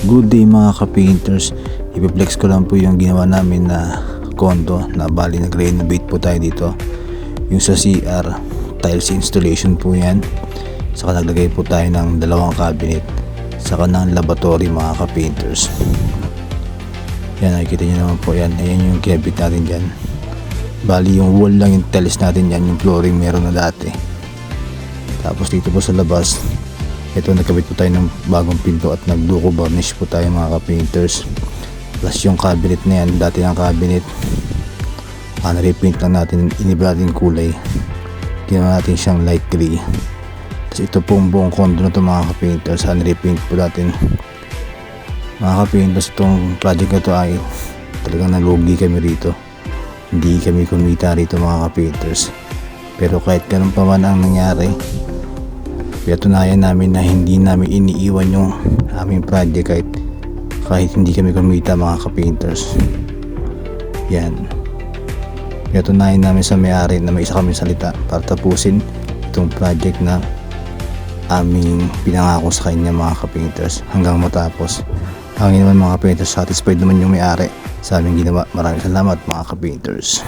Good day mga ka-painters. Ipiplex ko lang po yung ginawa namin na condo na bali nag-renovate po tayo dito. Yung sa CR, tiles installation po yan. Saka naglagay po tayo ng dalawang cabinet. Saka ng laboratory mga ka-painters. Yan, nakikita nyo naman po yan. Ayan yung kinabit natin dyan. Bali yung wall lang yung tiles natin yan. Yung flooring meron na dati. Tapos dito po sa labas, ito nagkabit po tayo ng bagong pinto at nagduko varnish po tayo mga ka-painters. Plus yung cabinet na yan, dati ng cabinet, na-repaint lang natin, iniba natin kulay, ginawa natin siyang light gray. Tapos ito pong buong condo na ito mga ka-painters, na-repaint po natin mga ka-painters. Itong project na ito ay talagang nalugi kami rito, hindi kami kumita rito mga ka-painters. Pero kahit ganun pa man ang nangyari, pinatunayan namin na hindi namin iniiwan yung aming project kahit hindi kami kumita mga ka-painters. Yan, pinatunayan namin sa may-ari na may isa kami salita para tapusin itong project na aming pinangako sa kanya mga ka-painters hanggang matapos. Hangin naman mga ka-painters, satisfied naman yung may-ari sa aming ginawa. Maraming salamat mga ka-painters.